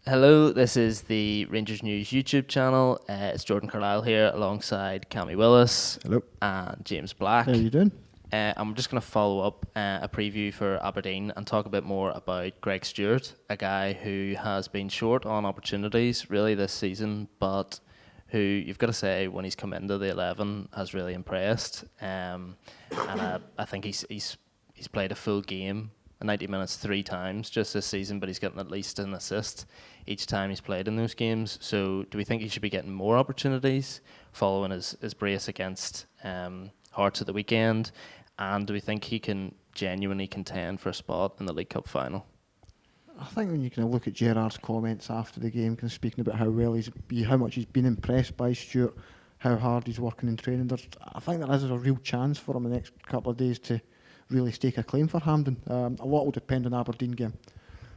Hello, this is the Rangers News YouTube channel. It's Jordan Carlisle here alongside Cammy Willis Hello. and James Black. How you doing? I'm just going to follow up a preview for Aberdeen and talk a bit more about Greg Stewart, a guy who has been short on opportunities really this season, but who you've got to say when he's come into the 11 has really impressed. And I think he's played a full game, 90 minutes 3 times just this season, but he's getting at least an assist each time he's played in those games. So do we think he should be getting more opportunities following his brace against Hearts at the weekend? And do we think he can genuinely contend for a spot in the League Cup final? I think when you kind of look at Gerrard's comments after the game, kind of speaking about how well how much he's been impressed by Stewart, how hard he's working in training, I think there is a real chance for him the next couple of days to really stake a claim for Hampden. A lot will depend on Aberdeen game.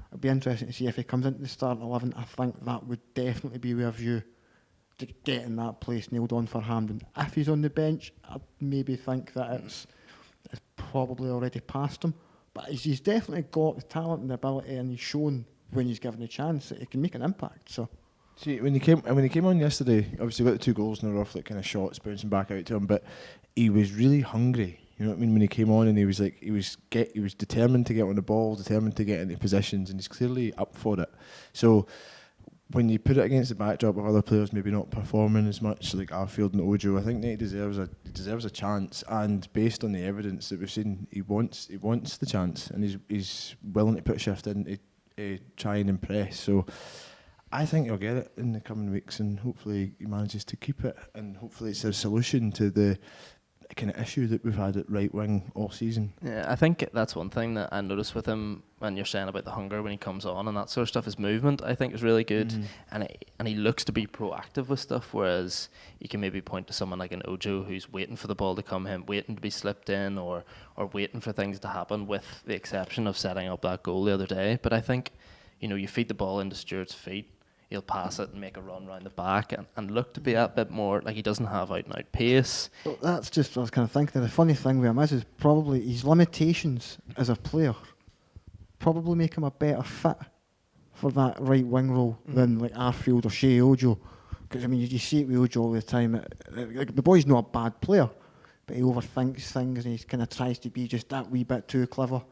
It'll be interesting to see if he comes into the starting 11. I think that would definitely be with a view to getting that place nailed on for Hampden. If he's on the bench, I'd maybe think that it's probably already past him. But he's definitely got the talent and the ability, and he's shown when he's given a chance that he can make an impact. So, see, when he came on yesterday, obviously got the 2 goals in a rough, like kind of shots bouncing back out to him, but he was really hungry. You know what I mean? When he came on, and he was determined to get on the ball, determined to get into positions, and he's clearly up for it. So when you put it against the backdrop of other players maybe not performing as much, like Arfield and Ojo, I think that he deserves a chance. And based on the evidence that we've seen, he wants the chance, and he's willing to put a shift in to try and impress. So I think he'll get it in the coming weeks, and hopefully he manages to keep it, and hopefully it's a solution to the kind of issue that we've had at right wing all season. Yeah, I think that's one thing that I noticed with him when you're saying about the hunger when he comes on and that sort of stuff. His movement, I think, is really good, and he looks to be proactive with stuff. Whereas you can maybe point to someone like an Ojo who's waiting for the ball to come in, waiting to be slipped in, or waiting for things to happen. With the exception of setting up that goal the other day, but I think you feed the ball into Stewart's feet. He'll pass it and make a run round the back and look to be a bit more like he doesn't have out and out pace. Well, that's just what I was kind of thinking. The funny thing with him is probably his limitations as a player probably make him a better fit for that right wing role than like Arfield or Shea Ojo. Because I mean, you see it with Ojo all the time. Like, the boy's not a bad player, but he overthinks things and he kind of tries to be just that wee bit too clever.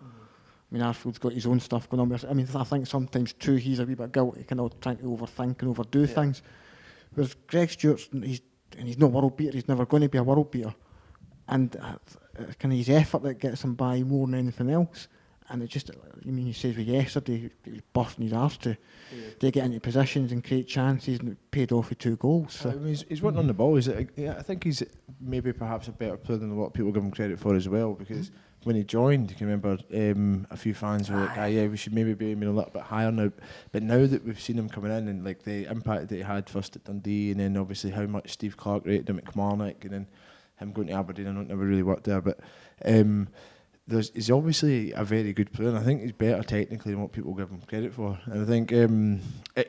I mean, Arfield's got his own stuff going on. I mean, I think sometimes too he's a wee bit guilty, kind of trying to overthink and overdo things. Whereas Greg Stewart's, he's no world beater. He's never going to be a world beater, and kind of his effort that gets him by more than anything else. And it just, I mean, he says with yesterday, he was busting his arse to get into positions and create chances, and it paid off with 2 goals. So. I mean, he's working on the ball. I think he's maybe perhaps a better player than a lot of people give him credit for as well, because when he joined, you can remember a few fans were like, we should maybe be aiming a little bit higher now. But now that we've seen him coming in, and like the impact that he had first at Dundee, and then obviously how much Steve Clarke rated him at Kilmarnock, and then him going to Aberdeen, I know it never really worked there, but he's obviously a very good player, and I think he's better technically than what people give him credit for. And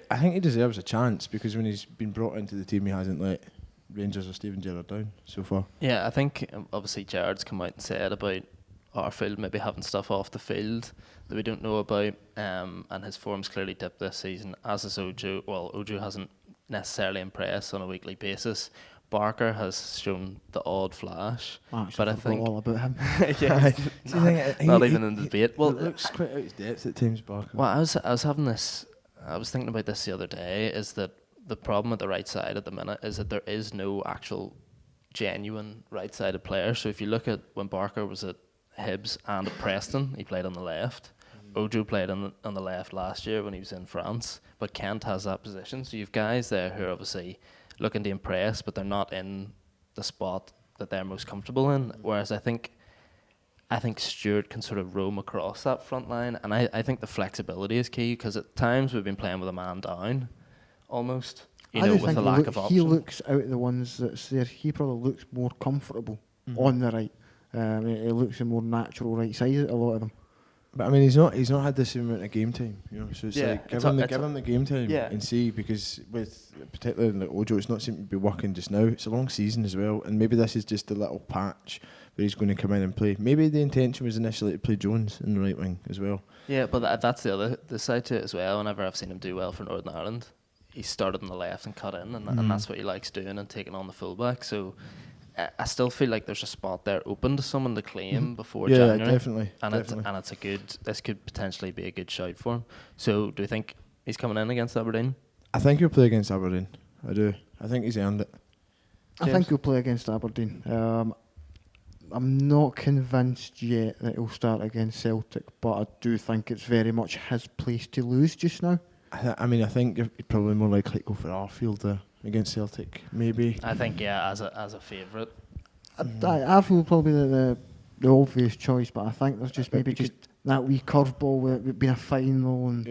I think he deserves a chance, because when he's been brought into the team, he hasn't let Rangers or Steven Gerrard down so far. Yeah, I think obviously Gerrard's come out and said about Arfield maybe having stuff off the field that we don't know about, and his form's clearly dipped this season, as has Ojo. Well, Ojo hasn't necessarily impressed on a weekly basis. Barker has shown the odd flash, but I think all about him. not even in the debate. Well, it looks quite out of depth at times, Barker. Well, I was thinking about this the other day. Is that the problem at the right side at the minute? Is that there is no actual genuine right-sided player. So if you look at when Barker was at Hibs and at Preston, he played on the left. Ojo played on the left last year when he was in France, but Kent has that position. So you've guys there who are obviously looking to impress, but they're not in the spot that they're most comfortable in. Whereas I think Stewart can sort of roam across that front line, and I think the flexibility is key, because at times we've been playing with a man down, almost, with a lack of option. He looks out of the ones that's there. He probably looks more comfortable on the right. It looks a more natural right side at a lot of them. But I mean, he's not had the same amount of game time, So it's like give him the game time and see, because with particularly like Ojo, it's not seeming to be working just now. It's a long season as well, and maybe this is just a little patch where he's going to come in and play. Maybe the intention was initially to play Jones in the right wing as well. Yeah, but that's the side to it as well. Whenever I've seen him do well for Northern Ireland, he started on the left and cut in, and that's what he likes doing, and taking on the fullback. So I still feel like there's a spot there open to someone to claim before January. Definitely. And it's a good. This could potentially be a good shout for him. So do you think he's coming in against Aberdeen? I think he'll play against Aberdeen. I do. I think he's earned it. I think he'll play against Aberdeen. I'm not convinced yet that he'll start against Celtic, but I do think it's very much his place to lose just now. I think you're probably more likely to go for Arfield against Celtic, maybe. I think, yeah, as a favourite. Arfield will probably be the obvious choice, but I think there's just maybe just that wee curveball with it being a final. And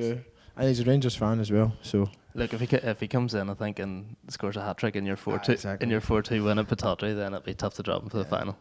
he's a Rangers fan as well, so... Look, if he comes in, I think, and scores a hat trick in your 4-2 exactly. in your 4-2 win at Pataudry, then it'd be tough to drop him for the final.